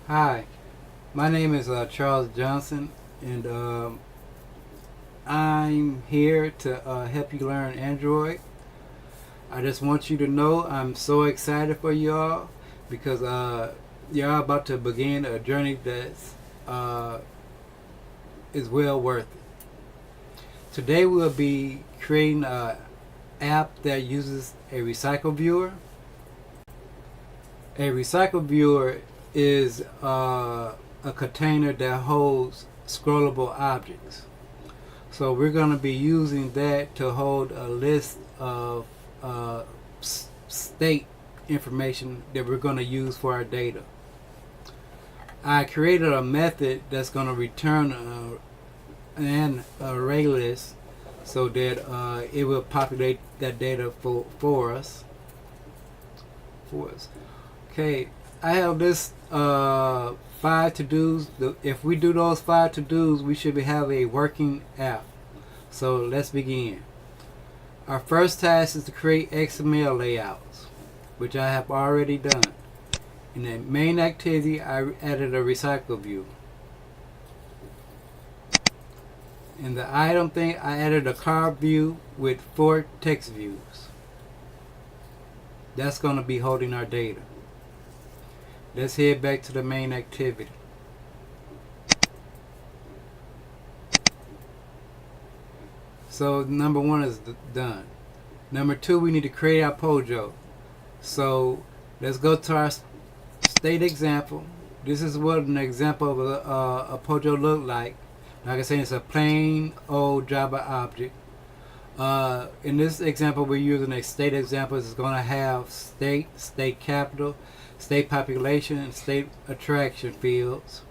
Hi, my name is Charles Johnson, and I'm here to help you learn Android. I just want you to know I'm so excited for y'all because y'all about to begin a journey that's uh, is well worth it. Today we'll be creating an app that uses a recycle viewer. A recycle viewer is a container that holds scrollable objects. So we're going to be using that to hold a list of state information that we're going to use for our data. I created a method that's going to return an array list so that it will populate that data for us. Okay, I have this 5 to-dos. If we do those 5 to-dos, we should have a working app. So let's begin. Our first task is to create XML layouts, which I have already done. In the main activity, I added a recycle view. In the item thing, I added a card view with 4 text views. That's going to be holding our data. Let's head back to the main activity. So number 1 is done. Number 2, we need to create our Pojo. So let's go to our state example. This is what an example of a Pojo look like. Like I said, it's a plain old Java object. In this example, we're using a state example. It's going to have state, state capital, state population, and state attraction fields.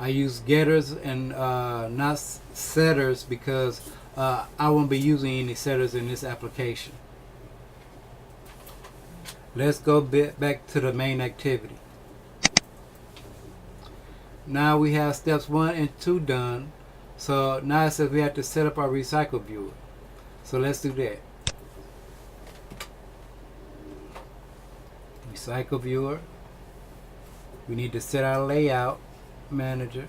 I use getters and not setters because I won't be using any setters in this application. Let's go back to the main activity. Now we have steps 1 and 2 done. So now it says we have to set up our recycle viewer. So let's do that. Recycle viewer. We need to set our layout manager.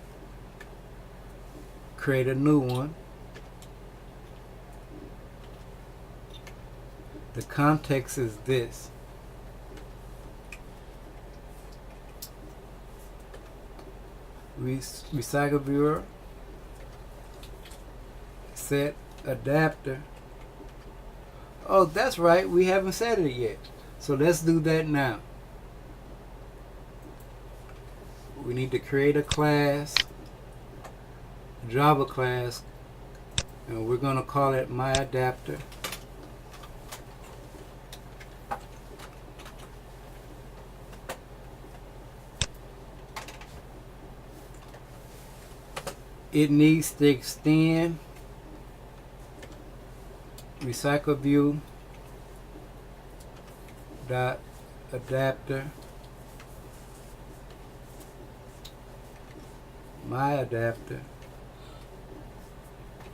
Create a new one. The context is this. Recycle viewer. Set adapter. Oh, that's right, we haven't set it yet. So let's do that now. We need to create a class, a Java class, and we're going to call it myAdapter. It needs to extend recycle view dot adapter myAdapter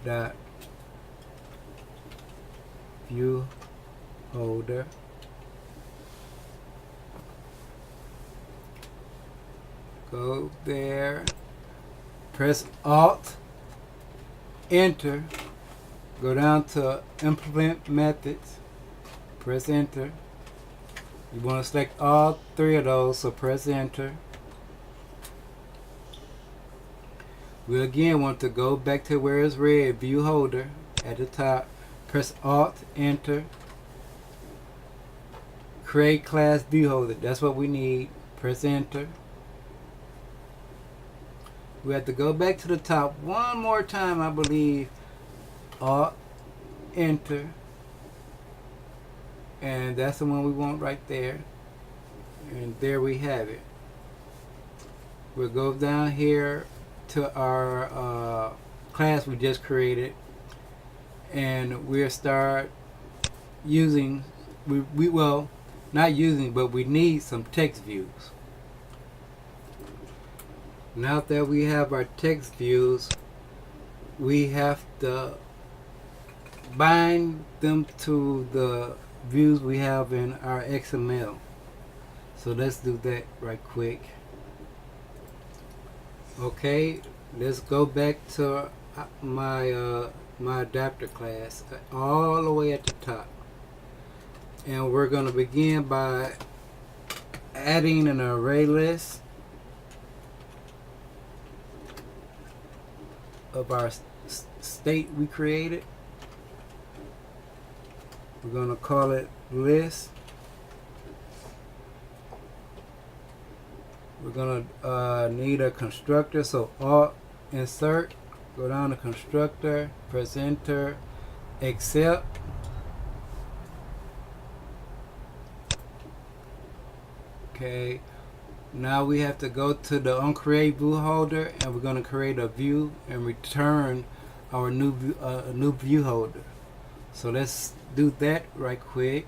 dot view holder go there, press Alt, Enter, go down to implement methods, press Enter. You want to select all 3 of those, so press Enter. We again want to go back to where it's red, view holder at the top, press Alt, Enter, create class view holder. That's what we need. Press Enter. We have to go back to the top one more time, I believe. Alt, Enter, and that's the one we want right there. And there we have it. We'll go down here to our class we just created, and we'll start using. Well, not using, but we need some text views. Now that we have our text views, we have to bind them to the views we have in our XML. So let's do that right quick. Okay, let's go back to my adapter class all the way at the top, and we're going to begin by adding an array list of our state we created. We're going to call it list. We're going to need a constructor, so Alt insert, go down to constructor, press enter, accept. Okay, now we have to go to the onCreate view holder, and we're going to create a view and return our new view holder. So let's do that right quick.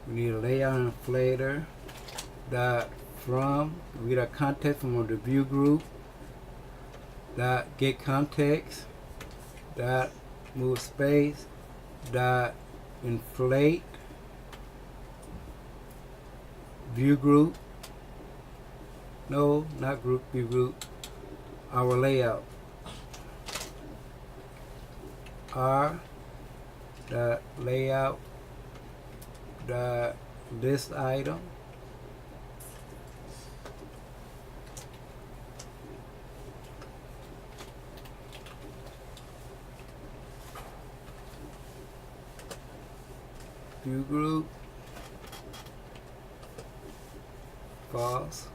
We need a layout inflator dot from. We get our context from the view group dot get context dot move space dot inflate view group. No, not group, view group. Our layout. R dot layout dot list item. View group false,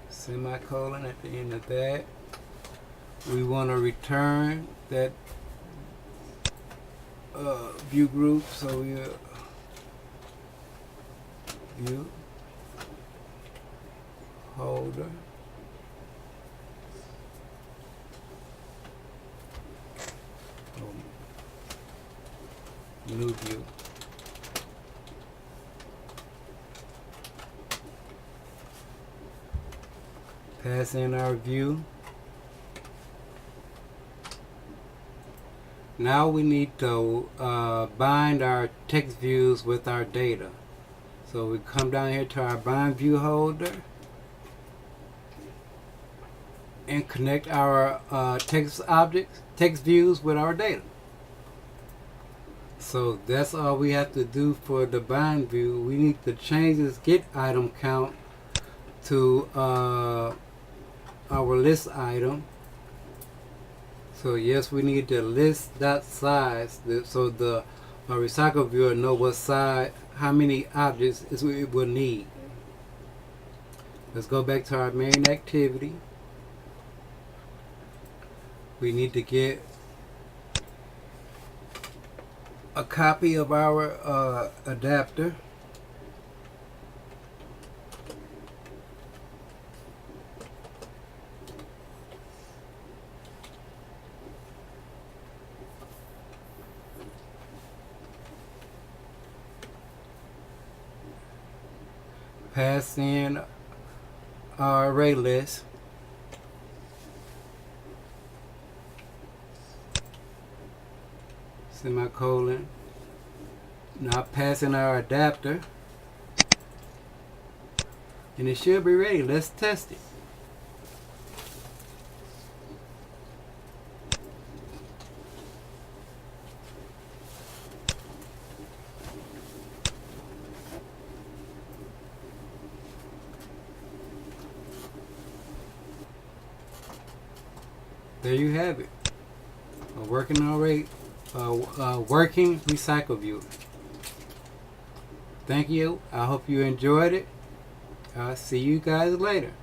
semicolon at the end of that. We want to return that view group, so we view holder new view. Pass in our view. Now we need to bind our text views with our data. So we come down here to our bind view holder and connect our text objects, text views with our data. So that's all we have to do for the bind view. We need to change this get item count to our list item. So yes, we need the list dot size, so the recycle viewer know what size, how many objects it will need. Let's go back to our main activity. We need to get a copy of our adapter. Pass in our array list. Semicolon. Now pass in our adapter. And it should be ready. Let's test it. There you have it. A working array, working recycle viewer. Thank you. I hope you enjoyed it. I'll see you guys later.